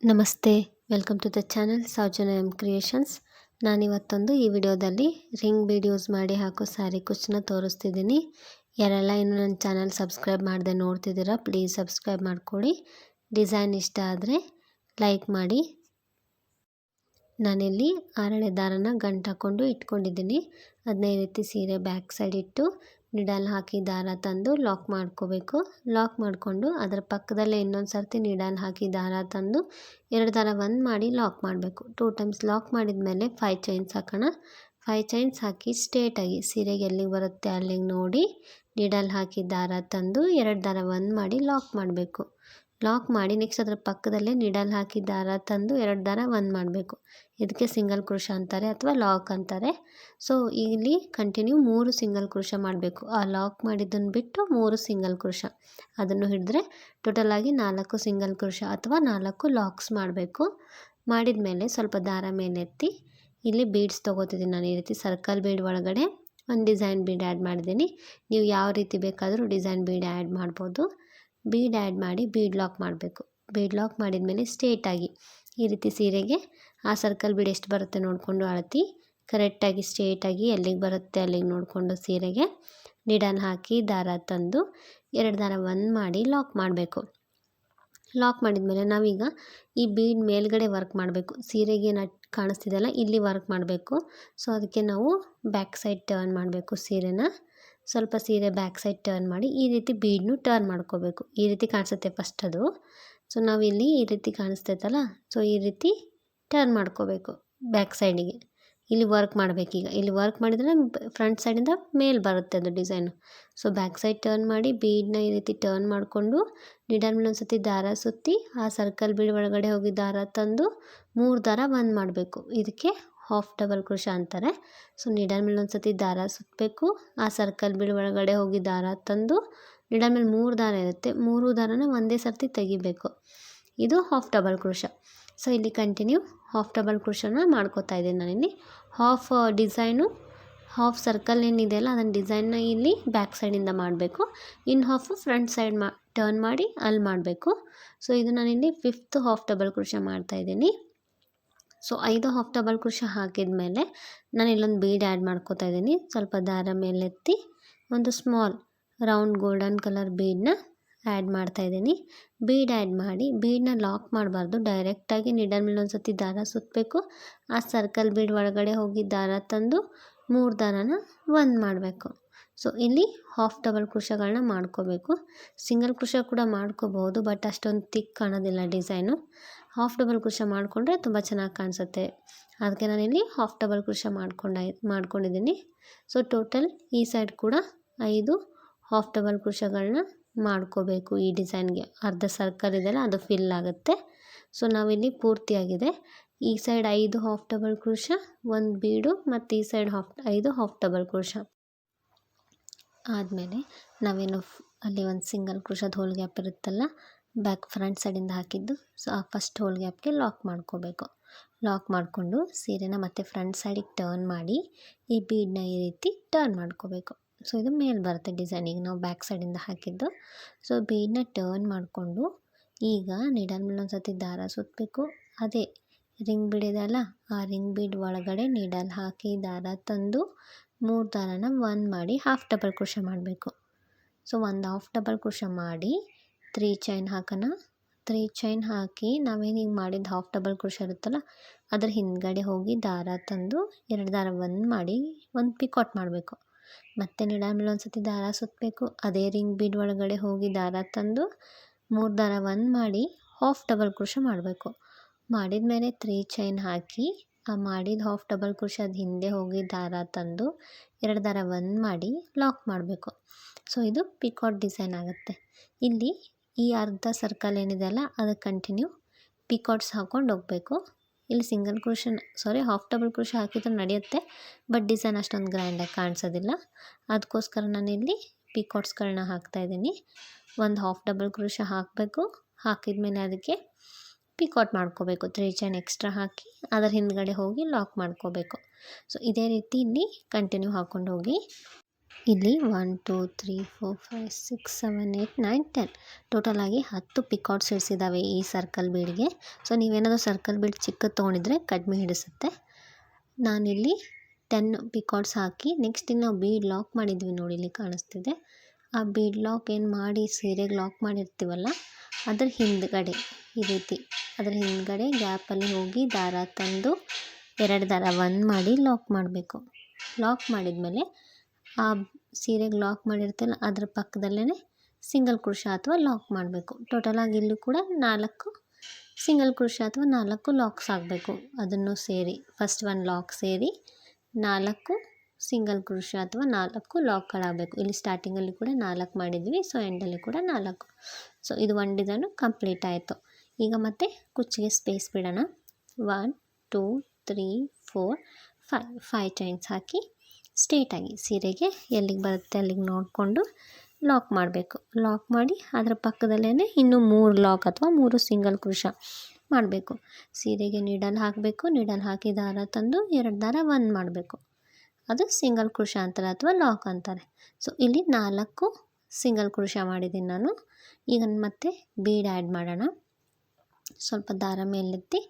ನಮಸ್ತೆ, welcome to the channel Soujanya creations. ನಾನಿವತ್ತೊಂದು ಈ ವಿಡಿಯೋದಲ್ಲಿ ರಿಂಗ್ ಬೀಡ್ ಯೂಸ್ ಮಾಡಿ ಹಾಕೋ ಸ್ಯಾರಿ ಕುಚ್ಚನ್ನ ತೋರಿಸ್ತಿದ್ದೀನಿ. ಯಾರೆಲ್ಲ ಇನ್ನೂ ನನ್ನ ಚಾನಲ್ ಸಬ್ಸ್ಕ್ರೈಬ್ ಮಾಡದೆ ನೋಡ್ತಿದ್ದೀರಾ, ಪ್ಲೀಸ್ ಸಬ್ಸ್ಕ್ರೈಬ್ ಮಾಡಿಕೊಡಿ. ಡಿಸೈನ್ ಇಷ್ಟ ಆದರೆ ಲೈಕ್ ಮಾಡಿ. ನಾನಿಲ್ಲಿ ಆರಳೆ ದಾರನ ಗಂಟು ಹಾಕ್ಕೊಂಡು ಇಟ್ಕೊಂಡಿದ್ದೀನಿ. ಅದನ್ನ ಈ ರೀತಿ ಸೀರೆ ಬ್ಯಾಕ್ ಸೈಡ್ ಇಟ್ಟು ನೀಡಲ್ ಹಾಕಿ ದಾರ ತಂದು ಲಾಕ್ ಮಾಡ್ಕೋಬೇಕು. ಲಾಕ್ ಮಾಡಿಕೊಂಡು ಅದರ ಪಕ್ಕದಲ್ಲೇ ಇನ್ನೊಂದು ಸರ್ತಿ ನೀಡಲ್ ಹಾಕಿ ದಾರ ತಂದು 2 ದಾರ ಒಂದು ಮಾಡಿ ಲಾಕ್ ಮಾಡಬೇಕು. 2 ಟೈಮ್ಸ್ ಲಾಕ್ ಮಾಡಿದ ಮೇಲೆ 5 ಚೈನ್ಸ್ ಹಾಕೋಣ. 5 ಚೈನ್ಸ್ ಹಾಕಿ ಸ್ಟ್ರೇಟಾಗಿ ಸೀರೆಗೆ ಎಲ್ಲಿಗೆ ಬರುತ್ತೆ ಅಲ್ಲಿಗೆ ನೋಡಿ ನೀಡಲ್ ಹಾಕಿ ದಾರ ತಂದು 2 ದಾರ ಒಂದು ಮಾಡಿ ಲಾಕ್ ಮಾಡಬೇಕು. ಲಾಕ್ ಮಾಡಿ ನೆಕ್ಸ್ಟ್ ಅದರ ಪಕ್ಕದಲ್ಲೇ ನೀಡಲ್ ಹಾಕಿ ದಾರ ತಂದು 2 ದಾರ ಒಂದು ಮಾಡಬೇಕು. ಇದಕ್ಕೆ ಸಿಂಗಲ್ ಕ್ರೋಶ ಅಂತಾರೆ ಅಥವಾ ಲಾಕ್ ಅಂತಾರೆ. ಸೊ ಇಲ್ಲಿ ಕಂಟಿನ್ಯೂ 3 ಸಿಂಗಲ್ ಕ್ರೋಶ ಮಾಡಬೇಕು. ಆ ಲಾಕ್ ಮಾಡಿದ್ದನ್ನು ಬಿಟ್ಟು 3 ಸಿಂಗಲ್ ಕ್ರೋಶ, ಅದನ್ನು ಹಿಡಿದ್ರೆ ಟೋಟಲಾಗಿ 4 ಸಿಂಗಲ್ ಕ್ರೋಶ ಅಥವಾ 4 ಲಾಕ್ಸ್ ಮಾಡಬೇಕು. ಮಾಡಿದ ಮೇಲೆ ಸ್ವಲ್ಪ ದಾರ ಮೇಲೆತ್ತಿ ಇಲ್ಲಿ ಬೀಡ್ಸ್ ತೊಗೋತಿದ್ದೀನಿ. ನಾನು ಈ ರೀತಿ ಸರ್ಕಲ್ ಬೀಡ್ ಒಳಗಡೆ ಒಂದು ಡಿಸೈನ್ ಬೀಡ್ ಆ್ಯಡ್ ಮಾಡಿದ್ದೀನಿ. ನೀವು ಯಾವ ರೀತಿ ಬೇಕಾದರೂ ಡಿಸೈನ್ ಬೀಡ್ ಆ್ಯಡ್ ಮಾಡ್ಬೋದು. ಬೀಡ್ ಆ್ಯಡ್ ಮಾಡಿ ಬೀಡ್ ಲಾಕ್ ಮಾಡಬೇಕು. ಬೀಡ್ ಲಾಕ್ ಮಾಡಿದ ಮೇಲೆ ಸ್ಟ್ರೇಟಾಗಿ ಈ ರೀತಿ ಸೀರೆಗೆ ಆ ಸರ್ಕಲ್ ಬೀಡ್ ಎಷ್ಟು ಬರುತ್ತೆ ನೋಡಿಕೊಂಡು ಅಳತಿ ಕರೆಕ್ಟಾಗಿ ಸ್ಟ್ರೇಟಾಗಿ ಎಲ್ಲಿಗೆ ಬರುತ್ತೆ ಅಲ್ಲಿಗೆ ನೋಡಿಕೊಂಡು ಸೀರೆಗೆ ನೀಡಲ್ ಹಾಕಿ ದಾರ ತಂದು 2 ದಾರ ಒಂದು ಮಾಡಿ ಲಾಕ್ ಮಾಡಬೇಕು. ಲಾಕ್ ಮಾಡಿದ ಮೇಲೆ ನಾವೀಗ ಈ ಬೀಡ್ ಮೇಲ್ಗಡೆ ವರ್ಕ್ ಮಾಡಬೇಕು. ಸೀರೆಗೆ ಕಾಣಿಸ್ತಿದೆಯಲ್ಲ, ಇಲ್ಲಿ ವರ್ಕ್ ಮಾಡಬೇಕು. ಸೊ ಅದಕ್ಕೆ ನಾವು ಬ್ಯಾಕ್ ಸೈಡ್ ಟರ್ನ್ ಮಾಡಬೇಕು. ಸೀರೆನ ಸ್ವಲ್ಪ ಸೀರೆ ಬ್ಯಾಕ್ ಸೈಡ್ ಟರ್ನ್ ಮಾಡಿ ಈ ರೀತಿ ಬೀಡ್ನು ಟರ್ನ್ ಮಾಡ್ಕೋಬೇಕು. ಈ ರೀತಿ ಕಾಣಿಸುತ್ತೆ ಫಸ್ಟ್ ಅದು. ಸೊ ನಾವಿಲ್ಲಿ ಈ ರೀತಿ ಕಾಣಿಸ್ತೈತಲ್ಲ, ಸೊ ಈ ರೀತಿ ಟರ್ನ್ ಮಾಡ್ಕೋಬೇಕು ಬ್ಯಾಕ್ ಸೈಡಿಗೆ. ಇಲ್ಲಿ ವರ್ಕ್ ಮಾಡಬೇಕೀಗ. ಇಲ್ಲಿ ವರ್ಕ್ ಮಾಡಿದರೆ ಫ್ರಂಟ್ ಸೈಡಿಂದ ಮೇಲೆ ಬರುತ್ತೆ ಅದು design. So back side turn ಮಾಡಿ ಬೀಡನ್ನ ಈ ರೀತಿ ಟರ್ನ್ ಮಾಡಿಕೊಂಡು ನೀಡಲ್ ಮೇಲೆ ಒಂದು ಸತಿ ದಾರ ಸುತ್ತಿ ಆ ಸರ್ಕಲ್ ಬೀಡ್ ಒಳಗಡೆ ಹೋಗಿ ದಾರ ತಂದು 3 ದಾರ ಒಂದು ಮಾಡಬೇಕು. ಇದಕ್ಕೆ ಹಾಫ್ ಡಬಲ್ ಕ್ರೋಶ ಅಂತಾರೆ. ಸೊ ನೀಡಲ್ ಮೇಲೆ ಒಂದು ಸತಿ ದಾರ ಸುತ್ತಬೇಕು. ಆ ಸರ್ಕಲ್ ಬೀಡ್ ಒಳಗಡೆ ಹೋಗಿ ದಾರ ತಂದು ನೀಡಲ್ ಮೇಲೆ 3 ದಾರ ಇರುತ್ತೆ, 3 ದಾರನ ಒಂದೇ ಸರ್ತಿ ತೆಗಿಬೇಕು. ಇದು ಹಾಫ್ ಡಬಲ್ ಕ್ರೋಶ. ಸೊ ಇಲ್ಲಿ ಕಂಟಿನ್ಯೂ ಹಾಫ್ ಡಬಲ್ ಕ್ರೋಶನ ಮಾಡ್ಕೋತಾ ಇದ್ದೀನಿ ನಾನಿಲ್ಲಿ. ಹಾಫ್ ಡಿಸೈನು ಹಾಫ್ ಸರ್ಕಲ್ ಏನಿದೆಯಲ್ಲ ಅದನ್ನು ಡಿಸೈನ್ನ ಇಲ್ಲಿ ಬ್ಯಾಕ್ ಸೈಡಿಂದ ಮಾಡಬೇಕು. ಇನ್ನು ಹಾಫು ಫ್ರಂಟ್ ಸೈಡ್ ಟರ್ನ್ ಮಾಡಿ ಅಲ್ಲಿ ಮಾಡಬೇಕು. ಸೊ ಇದು ನಾನಿಲ್ಲಿ 5th ಹಾಫ್ ಡಬಲ್ ಕ್ರೋಶ ಮಾಡ್ತಾಯಿದ್ದೀನಿ. ಸೊ 5 ಹಾಫ್ ಡಬಲ್ ಕ್ರೋಶ ಹಾಕಿದ ಮೇಲೆ ನಾನು ಇಲ್ಲೊಂದು ಬೀಡ್ ಆ್ಯಡ್ ಮಾಡ್ಕೋತಾ ಇದ್ದೀನಿ. ಸ್ವಲ್ಪ ದಾರ ಮೇಲೆತ್ತಿ ಒಂದು ಸ್ಮಾಲ್ ರೌಂಡ್ ಗೋಲ್ಡನ್ ಕಲರ್ ಬೀಡನ್ನ ಆ್ಯಡ್ ಮಾಡ್ತಾಯಿದ್ದೀನಿ. ಬೀಡ್ ಆ್ಯಡ್ ಮಾಡಿ ಬೀಡನ್ನ ಲಾಕ್ ಮಾಡಬಾರ್ದು, ಡೈರೆಕ್ಟಾಗಿ ನೀಡಲ್ ಮೇಲೆ ಒಂದು ಸತಿ ದಾರ ಸುತ್ತಬೇಕು. ಆ ಸರ್ಕಲ್ ಬೀಡ್ ಒಳಗಡೆ ಹೋಗಿ ದಾರ ತಂದು 3 ದಾರನ ಒಂದು ಮಾಡಬೇಕು. ಸೊ ಇಲ್ಲಿ ಹಾಫ್ ಡಬಲ್ ಕ್ರೋಶಗಳನ್ನ ಮಾಡ್ಕೋಬೇಕು. ಸಿಂಗಲ್ ಕ್ರೋಶ ಕೂಡ ಮಾಡ್ಕೋಬಹುದು, ಬಟ್ ಅಷ್ಟೊಂದು ತಿಕ್ ಕಾಣೋದಿಲ್ಲ ಡಿಸೈನು. ಹಾಫ್ ಡಬಲ್ ಕ್ರೋಶ ಮಾಡಿಕೊಂಡ್ರೆ ತುಂಬ ಚೆನ್ನಾಗಿ ಕಾಣಿಸುತ್ತೆ. ಅದಕ್ಕೆ ನಾನಿಲ್ಲಿ ಹಾಫ್ ಡಬಲ್ ಕ್ರೋಶ ಮಾಡ್ಕೊಂಡಿದ್ದೀನಿ. ಸೊ ಟೋಟಲ್ ಈ ಸೈಡ್ ಕೂಡ 5 ಹಾಫ್ ಡಬಲ್ ಕ್ರೋಶಗಳನ್ನ ಮಾಡ್ಕೋಬೇಕು. ಈ ಡಿಸೈನ್ಗೆ ಅರ್ಧ ಸರ್ಕಲ್ ಇದೆಯಲ್ಲ ಅದು ಫಿಲ್ ಆಗುತ್ತೆ. ಸೊ ನಾವಿಲ್ಲಿ ಪೂರ್ತಿಯಾಗಿದೆ. ಈ ಸೈಡ್ 5 ಹಾಫ್ ಡಬಲ್ ಕ್ರೋಶ, ಒಂದು ಬೀಡು, ಮತ್ತು ಈ ಸೈಡ್ 5 ಹಾಫ್ ಡಬಲ್ ಕ್ರೋಶ ಆದಮೇಲೆ ನಾವೇನು ಅಲ್ಲಿ ಒಂದು ಸಿಂಗಲ್ ಕ್ರೋಶದ ಹೋಲ್ ಗ್ಯಾಪ್ ಇರುತ್ತಲ್ಲ ಬ್ಯಾಕ್ ಫ್ರಂಟ್ ಸೈಡಿಂದ ಹಾಕಿದ್ದು, ಸೊ ಆ ಫಸ್ಟ್ ಹೋಲ್ ಗ್ಯಾಪ್ಗೆ ಲಾಕ್ ಮಾಡ್ಕೋಬೇಕು. ಲಾಕ್ ಮಾಡಿಕೊಂಡು ಸೀರೆನ ಮತ್ತೆ ಫ್ರಂಟ್ ಸೈಡಿಗೆ ಟರ್ನ್ ಮಾಡಿ ಈ ಬೀಡನ್ನ ಈ ರೀತಿ ಟರ್ನ್ ಮಾಡ್ಕೋಬೇಕು. ಸೊ ಇದು ಮೇಲೆ ಬರುತ್ತೆ ಡಿಸೈನಿಗೆ ನಾವು ಬ್ಯಾಕ್ ಸೈಡಿಂದ ಹಾಕಿದ್ದು. ಸೊ ಬೀಡನ್ನ ಟರ್ನ್ ಮಾಡಿಕೊಂಡು ಈಗ ನೀಡಲ್ ಮೇಲೆ ಒಂದು ಸತಿ ದಾರ ಸುತ್ತಬೇಕು. ಅದೇ ರಿಂಗ್ ಬೀಡ್ ಇದೆಯಲ್ಲ, ಆ ರಿಂಗ್ ಬೀಡ್ ಒಳಗಡೆ ನೀಡಲ್ ಹಾಕಿ ದಾರ ತಂದು 3 ದಾರನ ಒಂದು ಮಾಡಿ ಹಾಫ್ ಡಬಲ್ ಕ್ರೋಶ ಮಾಡಬೇಕು. ಸೊ ಒಂದು ಹಾಫ್ ಡಬಲ್ ಕ್ರೋಶ ಮಾಡಿ 3 ಚೈನ್ ಹಾಕೋಣ. 3 ಚೈನ್ ಹಾಕಿ ನಾವೇನು ಹಿಂಗೆ ಮಾಡಿದ್ದು ಹಾಫ್ ಡಬಲ್ ಕ್ರೋಶ ಇರುತ್ತಲ್ಲ ಅದ್ರ ಹಿಂದ್ಗಡೆ ಹೋಗಿ ದಾರ ತಂದು 2 ದಾರ ಒಂದು ಮಾಡಿ ಒಂದು ಪಿಕಾಟ್ ಮಾಡಬೇಕು. ಮತ್ತು ನೀಡಲ್ ಮೇಲೆ ಒಂದು ಸತಿ ದಾರ ಸುತ್ತಬೇಕು. ಅದೇ ರಿಂಗ್ ಬೀಡ್ ಒಳಗಡೆ ಹೋಗಿ ದಾರ ತಂದು 3 ದಾರ ಒಂದು ಮಾಡಿ ಹಾಫ್ ಡಬಲ್ ಕ್ರೋಶ ಮಾಡಬೇಕು. ಮಾಡಿದ ಮೇಲೆ 3 ಚೈನ್ ಹಾಕಿ ಆ ಮಾಡಿದ ಹಾಫ್ ಡಬಲ್ ಕ್ರೋಶದ ಹಿಂದೆ ಹೋಗಿ ದಾರ ತಂದು 2 ದಾರ ಒಂದು ಮಾಡಿ ಲಾಕ್ ಮಾಡಬೇಕು. ಸೊ ಇದು ಪಿಕಾಟ್ ಡಿಸೈನ್ ಆಗುತ್ತೆ. ಇಲ್ಲಿ ಈ ಅರ್ಧ ಸರ್ಕಲ್ ಏನಿದೆಯಲ್ಲ ಅದಕ್ಕೆ ಕಂಟಿನ್ಯೂ ಪಿಕಾಟ್ಸ್ ಹಾಕ್ಕೊಂಡು ಹೋಗಬೇಕು. ಇಲ್ಲಿ single crochet half double crochet ಹಾಕಿದ್ರೆ ನಡೆಯುತ್ತೆ, ಬಟ್ ಡಿಸೈನ್ ಅಷ್ಟೊಂದು ಗ್ರ್ಯಾಂಡಾಗಿ ಕಾಣಿಸೋದಿಲ್ಲ. ಅದಕ್ಕೋಸ್ಕರ ನಾನಿಲ್ಲಿ ಪಿಕಾಟ್ಸ್ಗಳನ್ನ ಹಾಕ್ತಾಯಿದ್ದೀನಿ. ಒಂದು ಹಾಫ್ ಡಬಲ್ ಕ್ರೋಶ ಹಾಕಬೇಕು. ಹಾಕಿದ ಮೇಲೆ ಅದಕ್ಕೆ ಪಿಕಾಟ್ ಮಾಡ್ಕೋಬೇಕು. 3 ಚೈನ್ ಎಕ್ಸ್ಟ್ರಾ ಹಾಕಿ ಅದರ ಹಿಂದ್ಗಡೆ ಹೋಗಿ ಲಾಕ್ ಮಾಡ್ಕೋಬೇಕು. ಸೊ ಇದೇ ರೀತಿ ಇಲ್ಲಿ ಕಂಟಿನ್ಯೂ ಹಾಕ್ಕೊಂಡು ಹೋಗಿ ಇಲ್ಲಿ 1 2 3 4 5 6 7 8 9 10 ಟೋಟಲಾಗಿ 10 ಪಿಕಾಟ್ ಸೀಡ್ಸ್ ಇದ್ದಾವೆ ಈ ಸರ್ಕಲ್ ಬೀಡ್ಗೆ. ಸೊ ನೀವೇನಾದರೂ ಸರ್ಕಲ್ ಬೀಡ್ ಚಿಕ್ಕದು ತೊಗೊಂಡಿದ್ರೆ ಕಡಿಮೆ ಹಿಡಿಸುತ್ತೆ. ನಾನಿಲ್ಲಿ 10 ಪಿಕಾಟ್ಸ್ ಹಾಕಿ ನೆಕ್ಸ್ಟ್ ನಾವು ಬೀಡ್ ಲಾಕ್ ಮಾಡಿದ್ವಿ ನೋಡಿ, ಇಲ್ಲಿ ಕಾಣಿಸ್ತಿದೆ. ಆ ಬೀಡ್ ಲಾಕ್ ಏನು ಮಾಡಿ ಸೀರೆಗೆ ಲಾಕ್ ಮಾಡಿರ್ತೀವಲ್ಲ ಅದ್ರ ಹಿಂದ್ಗಡೆ ಈ ರೀತಿ ಅದರ ಹಿಂದ್ಗಡೆ ಗ್ಯಾಪಲ್ಲಿ ಹೋಗಿ ದಾರ ತಂದು 2 ದಾರ 1 ಮಾಡಿ ಲಾಕ್ ಮಾಡಬೇಕು. ಲಾಕ್ ಮಾಡಿದ್ಮೇಲೆ ಆ ಸೀರೆಗೆ ಲಾಕ್ ಮಾಡಿರ್ತೀವಲ್ಲ ಅದ್ರ ಪಕ್ಕದಲ್ಲೇ ಸಿಂಗಲ್ ಕ್ರೋಶಾ ಅಥವಾ ಲಾಕ್ ಮಾಡಬೇಕು. ಟೋಟಲಾಗಿ ಇಲ್ಲೂ ಕೂಡ 4 ಸಿಂಗಲ್ ಕ್ರೋಶಾ ಅಥವಾ 4 ಲಾಕ್ಸ್ ಆಗಬೇಕು. ಅದನ್ನು ಸೇರಿ ಫಸ್ಟ್ 1 ಲಾಕ್ ಸೇರಿ 4 ಸಿಂಗಲ್ ಕ್ರೋಶಾ ಅಥವಾ 4 ಲಾಕ್ಗಳಾಗಬೇಕು. ಇಲ್ಲಿ ಸ್ಟಾರ್ಟಿಂಗಲ್ಲಿ ಕೂಡ 4 ಮಾಡಿದ್ವಿ, ಸೊ ಎಂಡಲ್ಲಿ ಕೂಡ 4. ಸೊ ಇದು 1 ಡಿಸೈನು ಕಂಪ್ಲೀಟ್ ಆಯಿತು. ಈಗ ಮತ್ತೆ ಕುಚ್ಚಿಗೆ ಸ್ಪೇಸ್ ಬಿಡೋಣ. 1 2 3 4 5 ಚೈನ್ಸ್ ಹಾಕಿ ಸ್ಟ್ರೇಟಾಗಿ ಸೀರೆಗೆ ಎಲ್ಲಿಗೆ ಬರುತ್ತೆ ಅಲ್ಲಿಗೆ ನೋಡಿಕೊಂಡು ಲಾಕ್ ಮಾಡಬೇಕು. ಲಾಕ್ ಮಾಡಿ ಅದರ ಪಕ್ಕದಲ್ಲೇ ಇನ್ನೂ 3 ಲಾಕ್ ಅಥವಾ 3 ಸಿಂಗಲ್ ಕ್ರೋಶಾ ಮಾಡಬೇಕು. ಸೀರೆಗೆ ನೀಡಲ್ ಹಾಕಬೇಕು. ನೀಡಲ್ ಹಾಕಿ ದಾರ ತಂದು 2 ದಾರ 1 ಮಾಡಬೇಕು. ಅದು ಸಿಂಗಲ್ ಕ್ರೋಶಾ ಅಂತಾರೆ ಅಥವಾ ಲಾಕ್ ಅಂತಾರೆ. ಸೊ ಇಲ್ಲಿ 4 ಸಿಂಗಲ್ ಕ್ರೋಶಾ ಮಾಡಿದ್ದೀನಿ ನಾನು. ಈಗ ಮತ್ತೆ ಬೀಡ್ ಆ್ಯಡ್ ಮಾಡೋಣ. ಸ್ವಲ್ಪ ದಾರ ಮೇಲೆತ್ತಿ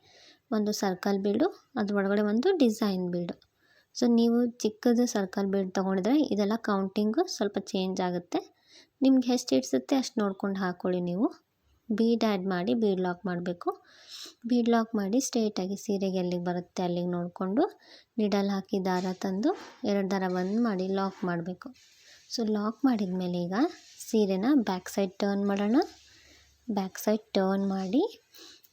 ಒಂದು ಸರ್ಕಲ್ ಬೀಡು, ಅದರೊಳಗಡೆ ಒಂದು ಡಿಸೈನ್ ಬೀಡು. ಸೊ ನೀವು ಚಿಕ್ಕದು ಸರ್ಕಲ್ ಬೀಡ್ ತೊಗೊಂಡಿದ್ರೆ ಇದೆಲ್ಲ ಕೌಂಟಿಂಗು ಸ್ವಲ್ಪ ಚೇಂಜ್ ಆಗುತ್ತೆ. ನಿಮ್ಗೆ ಎಷ್ಟು ಹಿಡಿಸುತ್ತೆ ಅಷ್ಟು ನೋಡ್ಕೊಂಡು ಹಾಕ್ಕೊಳ್ಳಿ. ನೀವು ಬೀಡ್ ಆ್ಯಡ್ ಮಾಡಿ ಬೀಡ್ ಲಾಕ್ ಮಾಡಬೇಕು. ಬೀಡ್ ಲಾಕ್ ಮಾಡಿ ಸ್ಟ್ರೇಟಾಗಿ ಸೀರೆಗೆ ಎಲ್ಲಿಗೆ ಬರುತ್ತೆ ಅಲ್ಲಿಗೆ ನೋಡಿಕೊಂಡು ನಿಡಲ್ ಹಾಕಿ ದಾರ ತಂದು 2 ದಾರ 1 ಮಾಡಿ ಲಾಕ್ ಮಾಡಬೇಕು. ಸೊ ಲಾಕ್ ಮಾಡಿದ ಮೇಲೆ ಈಗ ಸೀರೆನ ಬ್ಯಾಕ್ ಸೈಡ್ ಟರ್ನ್ ಮಾಡೋಣ. ಬ್ಯಾಕ್ ಸೈಡ್ ಟರ್ನ್ ಮಾಡಿ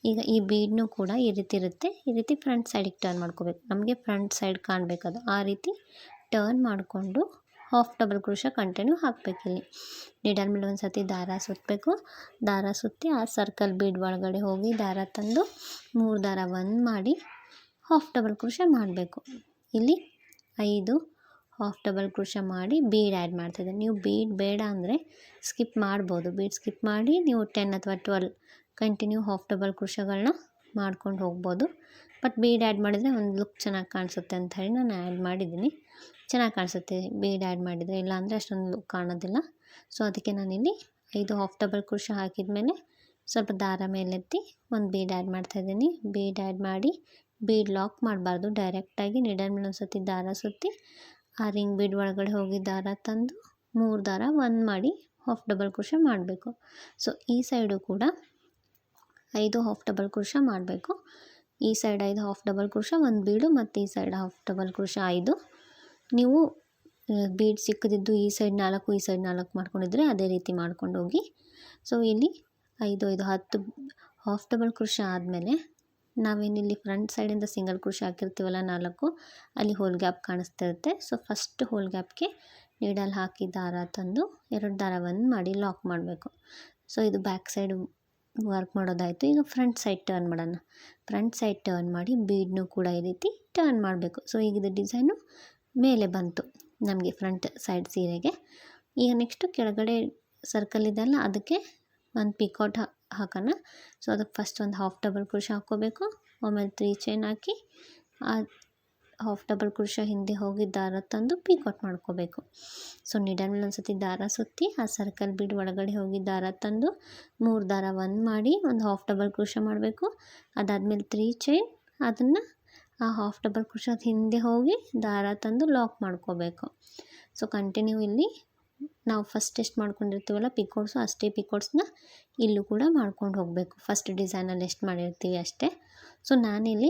ಈಗ ಈ ಬೀಡ್ನೂ ಕೂಡ ಈ ರೀತಿ ಇರುತ್ತೆ. ಈ ರೀತಿ ಫ್ರಂಟ್ ಸೈಡಿಗೆ ಟರ್ನ್ ಮಾಡ್ಕೋಬೇಕು. ನಮಗೆ ಫ್ರಂಟ್ ಸೈಡ್ ಕಾಣಬೇಕದು. ಆ ರೀತಿ ಟರ್ನ್ ಮಾಡಿಕೊಂಡು ಹಾಫ್ ಡಬಲ್ ಕ್ರೋಶಾ ಕಂಟಿನ್ಯೂ ಹಾಕಬೇಕಿಲ್ಲಿ. ನೀಡಲ್ ಮೇಲೆ ಒಂದು ಸತಿ ದಾರ ಸುತ್ತಬೇಕು. ದಾರ ಸುತ್ತಿ ಆ ಸರ್ಕಲ್ ಬೀಡ್ ಒಳಗಡೆ ಹೋಗಿ ದಾರ ತಂದು 3 ದಾರ 1 ಮಾಡಿ ಹಾಫ್ ಡಬಲ್ ಕ್ರೋಶಾ ಮಾಡಬೇಕು. ಇಲ್ಲಿ 5 ಹಾಫ್ ಡಬಲ್ ಕ್ರೋಶಾ ಮಾಡಿ ಬೀಡ್ ಆ್ಯಡ್ ಮಾಡ್ತಿದ್ದೆ. ನೀವು ಬೀಡ್ ಬೇಡ ಅಂದರೆ ಸ್ಕಿಪ್ ಮಾಡ್ಬೋದು. ಬೀಡ್ ಸ್ಕಿಪ್ ಮಾಡಿ ನೀವು 10 ಅಥವಾ 12 ಕಂಟಿನ್ಯೂ ಹಾಫ್ ಡಬಲ್ ಕ್ರೋಶಾಗಳನ್ನ ಮಾಡ್ಕೊಂಡು ಹೋಗ್ಬೋದು. ಬಟ್ ಬೀಡ್ ಆ್ಯಡ್ ಮಾಡಿದರೆ ಒಂದು ಲುಕ್ ಚೆನ್ನಾಗಿ ಕಾಣಿಸುತ್ತೆ ಅಂತ ಹೇಳಿ ನಾನು ಆ್ಯಡ್ ಮಾಡಿದ್ದೀನಿ. ಚೆನ್ನಾಗಿ ಕಾಣಿಸುತ್ತೆ ಬೀಡ್ ಆ್ಯಡ್ ಮಾಡಿದರೆ, ಇಲ್ಲಾಂದರೆ ಅಷ್ಟೊಂದು ಲುಕ್ ಕಾಣೋದಿಲ್ಲ. ಸೊ ಅದಕ್ಕೆ ನಾನಿಲ್ಲಿ 5 ಹಾಫ್ ಡಬಲ್ ಕ್ರೋಶಾ ಹಾಕಿದ ಮೇಲೆ ಸ್ವಲ್ಪ ದಾರ ಮೇಲೆತ್ತಿ ಒಂದು ಬೀಡ್ ಆ್ಯಡ್ ಮಾಡ್ತಾಯಿದ್ದೀನಿ. ಬೀಡ್ ಆ್ಯಡ್ ಮಾಡಿ ಬೀಡ್ ಲಾಕ್ ಮಾಡಬಾರ್ದು, ಡೈರೆಕ್ಟಾಗಿ ನೀಡಲ್ ಮೇಲೆ ಒಂದು ಸತಿ ದಾರ ಸುತ್ತಿ ಆ ರಿಂಗ್ ಬೀಡ್ ಒಳಗಡೆ ಹೋಗಿ ದಾರ ತಂದು 3 ದಾರ 1 ಮಾಡಿ ಹಾಫ್ ಡಬಲ್ ಕ್ರೋಶಾ ಮಾಡಬೇಕು. ಸೊ ಈ ಸೈಡು ಕೂಡ 5 ಹಾಫ್ ಡಬಲ್ ಕ್ರೋಶಾ ಮಾಡಬೇಕು. ಈ ಸೈಡ್ 5 ಹಾಫ್ ಡಬಲ್ ಕ್ರೋಶಾ, ಒಂದು ಬೀಡು, ಮತ್ತು ಈ ಸೈಡ್ ಹಾಫ್ ಡಬಲ್ ಕ್ರೋಶಾ 5. ನೀವು ಬೀಡ್ ಸಿಕ್ಕದಿದ್ದು ಈ ಸೈಡ್ 4 ಈ ಸೈಡ್ 4 ಮಾಡ್ಕೊಂಡಿದ್ರೆ ಅದೇ ರೀತಿ ಮಾಡ್ಕೊಂಡು ಹೋಗಿ. ಸೊ ಇಲ್ಲಿ 5 5 10 ಹಾಫ್ ಡಬಲ್ ಕ್ರೋಶಾ ಆದಮೇಲೆ ನಾವೇನಿಲ್ಲಿ ಫ್ರಂಟ್ ಸೈಡಿಂದ ಸಿಂಗಲ್ ಕ್ರೋಶಾ ಹಾಕಿರ್ತೀವಲ್ಲ 4, ಅಲ್ಲಿ ಹೋಲ್ ಗ್ಯಾಪ್ ಕಾಣಿಸ್ತಿರುತ್ತೆ. ಸೊ ಫಸ್ಟ್ ಹೋಲ್ ಗ್ಯಾಪ್ಗೆ ನೀಡಲ್ ಹಾಕಿ ದಾರ ತಂದು 2 ದಾರ 1 ಮಾಡಿ ಲಾಕ್ ಮಾಡಬೇಕು. ಸೊ ಇದು ಬ್ಯಾಕ್ ಸೈಡ್ ವರ್ಕ್ ಮಾಡೋದಾಯಿತು. ಈಗ ಫ್ರಂಟ್ ಸೈಡ್ ಟರ್ನ್ ಮಾಡೋಣ. ಫ್ರಂಟ್ ಸೈಡ್ ಟರ್ನ್ ಮಾಡಿ ಬೀಡ್ನೂ ಕೂಡ ಈ ರೀತಿ ಟರ್ನ್ ಮಾಡಬೇಕು. ಸೊ ಈಗ ಇದು ಡಿಸೈನು ಮೇಲೆ ಬಂತು ನಮಗೆ ಫ್ರಂಟ್ ಸೈಡ್ ಸೀರೆಗೆ. ಈಗ ನೆಕ್ಸ್ಟು ಕೆಳಗಡೆ ಸರ್ಕಲ್ ಇದೆಲ್ಲ ಅದಕ್ಕೆ ಒಂದು ಪಿಕಾಟ್ ಹಾಕೋಣ. ಸೊ ಅದಕ್ಕೆ ಫಸ್ಟ್ ಒಂದು ಹಾಫ್ ಡಬಲ್ ಕ್ರೋಶಾ ಹಾಕ್ಕೋಬೇಕು. ಆಮೇಲೆ 3 ಚೈನ್ ಹಾಕಿ ಆ ಹಾಫ್ ಡಬಲ್ ಕ್ರೋಶಾ ಹಿಂದೆ ಹೋಗಿ ದಾರ ತಂದು ಪಿಕಾಟ್ ಮಾಡ್ಕೋಬೇಕು. ಸೊ ನೀಡಲ್ ಮೇಲೆ ಒಂದು ಸತಿ ದಾರ ಸುತ್ತಿ ಆ ಸರ್ಕಲ್ ಬೀಡ್ ಒಳಗಡೆ ಹೋಗಿ ದಾರ ತಂದು 3 ದಾರ 1 ಮಾಡಿ ಒಂದು ಹಾಫ್ ಡಬಲ್ ಕ್ರೋಶಾ ಮಾಡಬೇಕು. ಅದಾದಮೇಲೆ 3 ಚೈನ್, ಅದನ್ನು ಆ ಹಾಫ್ ಡಬಲ್ ಕ್ರೋಶಾದ ಹಿಂದೆ ಹೋಗಿ ದಾರ ತಂದು ಲಾಕ್ ಮಾಡ್ಕೋಬೇಕು. ಸೊ ಕಂಟಿನ್ಯೂ ಇಲ್ಲಿ ನಾವು ಫಸ್ಟ್ ಎಷ್ಟು ಮಾಡ್ಕೊಂಡಿರ್ತೀವಲ್ಲ ಪಿಕೋಟ್ಸು, ಅಷ್ಟೇ ಪಿಕೋಟ್ಸ್ನ ಇಲ್ಲೂ ಕೂಡ ಮಾಡ್ಕೊಂಡು ಹೋಗಬೇಕು. ಫಸ್ಟ್ ಡಿಸೈನಲ್ಲಿ ಎಷ್ಟು ಮಾಡಿರ್ತೀವಿ ಅಷ್ಟೇ. ಸೊ ನಾನಿಲ್ಲಿ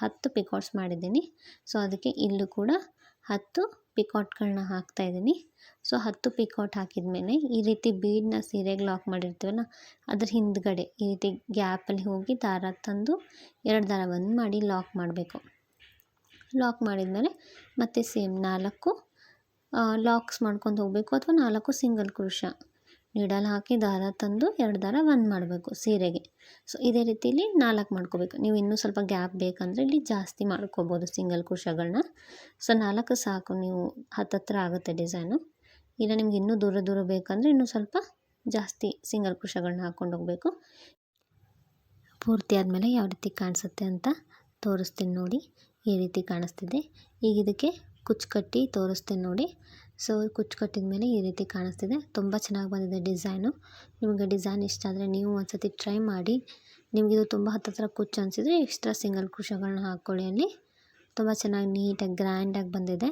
10 ಪಿಕಾಟ್ಸ್ ಮಾಡಿದ್ದೀನಿ. ಸೊ ಅದಕ್ಕೆ ಇಲ್ಲೂ ಕೂಡ 10 ಪಿಕಾಟ್ಗಳನ್ನ ಹಾಕ್ತಾಯಿದ್ದೀನಿ. ಸೊ 10 ಪಿಕಾಟ್ ಹಾಕಿದ ಮೇಲೆ ಈ ರೀತಿ ಬೀಡನ್ನ ಸೀರೆಗೆ ಲಾಕ್ ಮಾಡಿರ್ತೀವಲ್ಲ ಅದ್ರ ಹಿಂದ್ಗಡೆ ಈ ರೀತಿ ಗ್ಯಾಪಲ್ಲಿ ಹೋಗಿ ದಾರ ತಂದು 2 ದಾರ 1 ಮಾಡಿ ಲಾಕ್ ಮಾಡಬೇಕು. ಲಾಕ್ ಮಾಡಿದ್ಮೇಲೆ ಮತ್ತೆ ಸೇಮ್ 4 ಲಾಕ್ಸ್ ಮಾಡ್ಕೊಂಡು ಹೋಗಬೇಕು, ಅಥವಾ 4 ಸಿಂಗಲ್ ಕ್ರೋಶಾ ನೀಡಲ್ ಹಾಕಿ ದಾರ ತಂದು 2 ದಾರ 1 ಮಾಡಬೇಕು ಸೀರೆಗೆ. ಸೊ ಇದೇ ರೀತಿಯಲ್ಲಿ 4 ಮಾಡ್ಕೋಬೇಕು. ನೀವು ಇನ್ನೂ ಸ್ವಲ್ಪ ಗ್ಯಾಪ್ ಬೇಕಂದರೆ ಇಲ್ಲಿ ಜಾಸ್ತಿ ಮಾಡ್ಕೋಬೋದು ಸಿಂಗಲ್ ಕ್ರೋಶಾಗಳನ್ನ. ಸೊ 4 ಸಾಕು, ನೀವು ಹತ್ತಿರ ಆಗುತ್ತೆ ಡಿಸೈನು. ಇಲ್ಲ ನಿಮ್ಗೆ ಇನ್ನೂ ದೂರ ದೂರ ಬೇಕಂದರೆ ಇನ್ನೂ ಸ್ವಲ್ಪ ಜಾಸ್ತಿ ಸಿಂಗಲ್ ಕ್ರೋಶಾಗಳನ್ನ ಹಾಕ್ಕೊಂಡು ಹೋಗಬೇಕು. ಪೂರ್ತಿ ಆದಮೇಲೆ ಯಾವ ರೀತಿ ಕಾಣಿಸುತ್ತೆ ಅಂತ ತೋರಿಸ್ತೀನಿ ನೋಡಿ. ಈ ರೀತಿ ಕಾಣಿಸ್ತಿದೆ. ಈಗ ಇದಕ್ಕೆ ಕುಚ್ಚು ಕಟ್ಟಿ ತೋರಿಸ್ತೀನಿ ನೋಡಿ. ಸೊ ಕುಚ್ಚು ಕಟ್ಟಿದ ಮೇಲೆ ಈ ರೀತಿ ಕಾಣಿಸ್ತಿದೆ. ತುಂಬ ಚೆನ್ನಾಗಿ ಬಂದಿದೆ ಡಿಸೈನು. ನಿಮಗೆ ಡಿಸೈನ್ ಇಷ್ಟ ಆದರೆ ನೀವು ಒಂದ್ಸತಿ ಟ್ರೈ ಮಾಡಿ. ನಿಮಗಿದು ತುಂಬ ಹತ್ತಿರ ಕುಚ್ಚು ಅನಿಸಿದರೆ ಎಕ್ಸ್ಟ್ರಾ ಸಿಂಗಲ್ ಕ್ರೋಶಗಳನ್ನ ಹಾಕ್ಕೊಳ್ಳಿ. ಅಲ್ಲಿ ತುಂಬ ಚೆನ್ನಾಗಿ ನೀಟಾಗಿ ಗ್ರ್ಯಾಂಡಾಗಿ ಬಂದಿದೆ.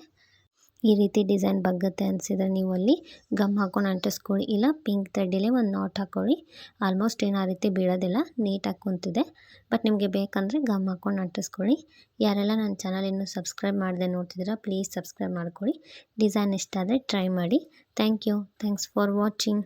ಈ ರೀತಿ ಡಿಸೈನ್ ಬಗ್ಗತ್ತೆ ಅನಿಸಿದರೆ ನೀವು ಅಲ್ಲಿ ಗಮ್ ಹಾಕ್ಕೊಂಡು ಅಂಟಿಸ್ಕೊಳ್ಳಿ, ಇಲ್ಲ ಪಿಂಕ್ ಥ್ರೆಡ್ಡಲ್ಲಿ ಒಂದು ನಾಟ್ ಹಾಕ್ಕೊಳ್ಳಿ. ಆಲ್ಮೋಸ್ಟ್ ಏನು ಆ ರೀತಿ ಬೀಳೋದಿಲ್ಲ, ನೀಟಾಗಿ ಕುಂತಿದೆ. ಬಟ್ ನಿಮಗೆ ಬೇಕಂದರೆ ಗಮ್ ಹಾಕ್ಕೊಂಡು ಅಂಟಿಸ್ಕೊಳ್ಳಿ. ಯಾರೆಲ್ಲ ನನ್ನ ಚಾನಲ್ ಇನ್ನೂ ಸಬ್ಸ್ಕ್ರೈಬ್ ಮಾಡದೆ ನೋಡ್ತಿದ್ದೀರಾ ಪ್ಲೀಸ್ ಸಬ್ಸ್ಕ್ರೈಬ್ ಮಾಡ್ಕೊಳ್ಳಿ. ಡಿಸೈನ್ ಇಷ್ಟ ಆದರೆ ಟ್ರೈ ಮಾಡಿ. Thank you. Thanks for watching.